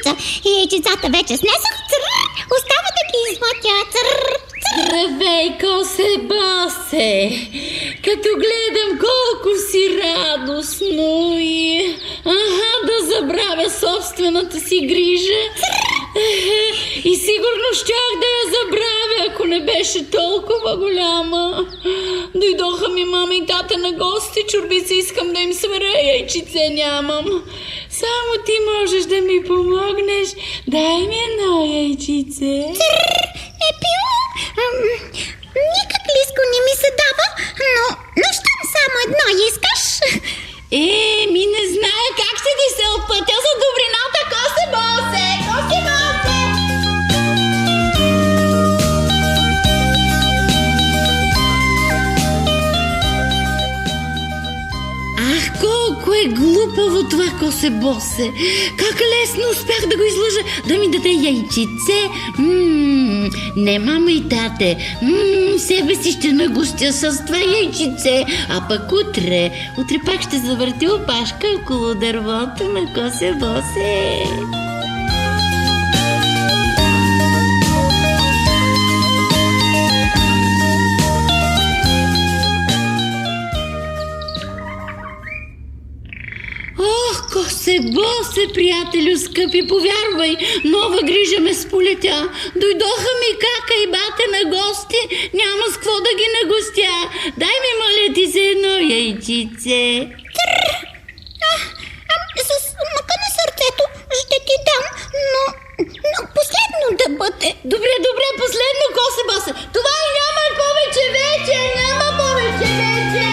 яйчица и яйчицата вече снесох. Остава да ги измътя. Здравей, косе босе! Като гледам колко си радостно и... да забравя собствената си грижа. И сигурно щях да я забравя, ако не беше толкова голяма. Дойдоха ми мама и тата на гости, чорбица искам да им сваря, яйчице нямам. Само ти можеш да ми помогнеш. Дай ми едно яйчице. Никак близко не ми се дава, но щом само едно искаш. Ми не зная как ще ти се отплатя за добрината, косе босе! Косе босе! Ах, колко е глупаво това, косе босе! Как лесно успях да го излъжа да ми даде яйчице. Не, мама и тате, себе си ще нагостя с това яйчице, а пък утре пак ще завърти опашка около дървото на косе босе. Косе босе, приятелю скъпи, повярвай, нова грижа ме сполетя. Дойдоха ми кака и бате на гости, няма с какво да ги нагостя. Дай ми, моля ти се, едно яйчице. С мъка на сърцето ще ти дам, но последно да бъде. Добре, последно, косе босе. Това и няма повече вече, няма повече вече.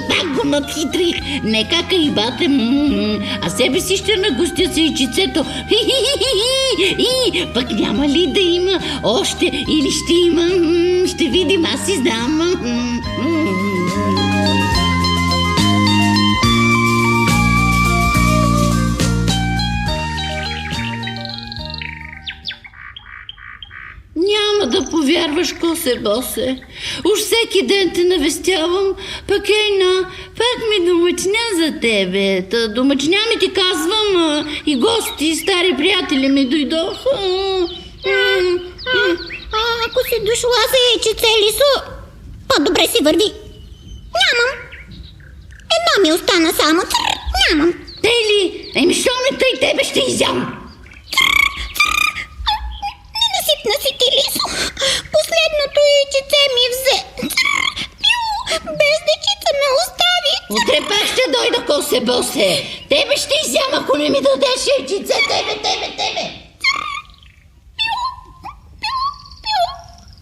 Пак го надхитрих. Не кака и бате, а себе си ще нагостя с яйчицето. Пък няма ли да има още или ще има? Ще видим, аз си знам. Няма да повярваш, косе босе. Уж всеки ден те навестявам, пък пак ми домъчня за тебе. Домъчня ми ти казвам, и гости, стари приятели ми дойдоха. Ако си дошла за яйчице, Лисо, по-добре си върви. Нямам. Едно ми остана само. Нямам. Тъй ли? Що ме тъй, тебе ще изям. Насипна си ти, Лисо. Последното яйчице ми взе. Без дечица ме остави. Утре пак ще дойда, косе босе. Тебе ще изям, ако не ми дадеш яйчице. Тебе.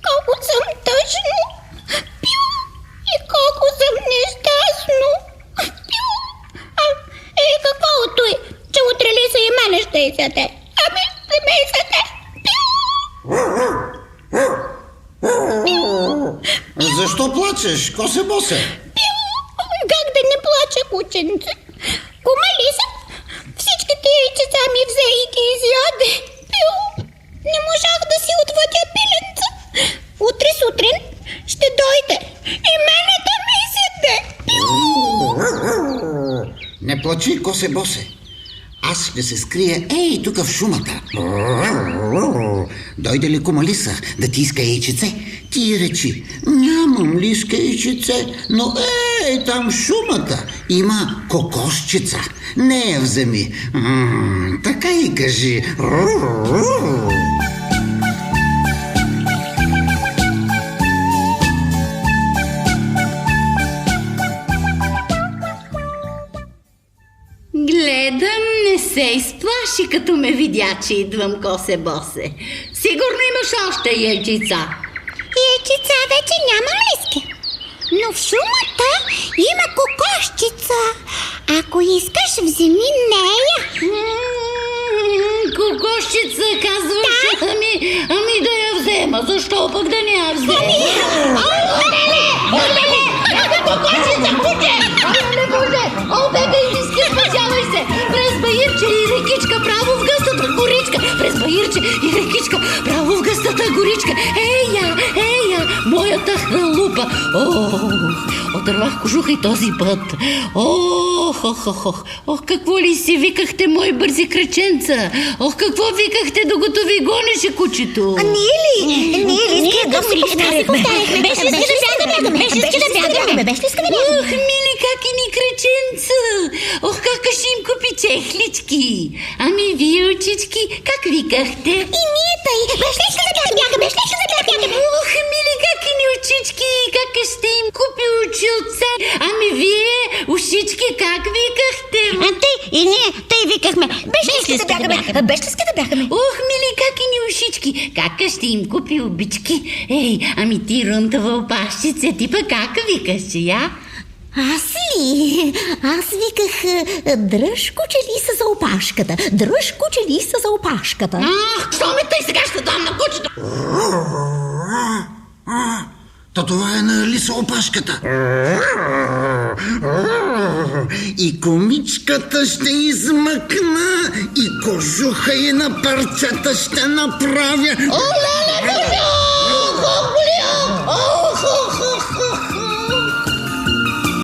Колко съм тъжно. И колко съм нещастно. Какво от той? Че утре Лисо и мене ще изяде. Не ме изяде. Защо плачеш, косе босе? Как да не плача, кученце? Кума Лиса всичките яйчеца ми взе и ги изяде. Не можах да си отвъдя пиленца. Утре сутрин ще дойде и мене да ме изяде. Не плачи, косе босе. Аз ще се скрия тук в шумата. Дойде ли кума Лиса да ти иска яйчице, ти речи: нямам Лиска яйчице, но там в шумата има кокошчица. Не я вземи. Така и кажи. Гледам, не се изплаши, като ме видя, че идвам, косе босе. Сигурно имаш още яйчица. Яйчица вече нямам, Лиски. Но в шумата има кокошчица. Ако искаш, вземи нея. Кокошчица, казваш? Да. Ами да я взема. Защо пък да не я взема? Кокошчица, куче! Не боже! Бебе, Лиски, спасявай се! През баирче и рекичка, право в гъстата горичка. През баирче и рекичка, право в гъстата горичка. Ея! Отървах кожуха и този път. Ох, какво ли си викахте, мои бързи краченца? Ох, какво викахте, докато ви гонеше кучето? Ние ли? Да си повтаряхме. Беше ли иска да бягаме? Ох, мили какини краченца! Ох, как ще им купи чехлички! Ами вие, очички, как викахте? И ние тъй. Беше ли иска да бягаме? Ох, мили какини очички, как ще им купи очилца? Ами вие, ушички, как викахте? И ние тъй викахме. Беше ли иска да бягаме? Ох, мили какини ушички, как ще им купи обички? Ей, ами ти, рунтава опашчице, ти пък как викаш, я? Аз виках, дръж куче лиса за опашката. Ах, що ме тъй сега ще дам на кучето? Та това е на лиса опашката. И комичката ще измъкна, и кожуха и на парчета ще направя. Оле,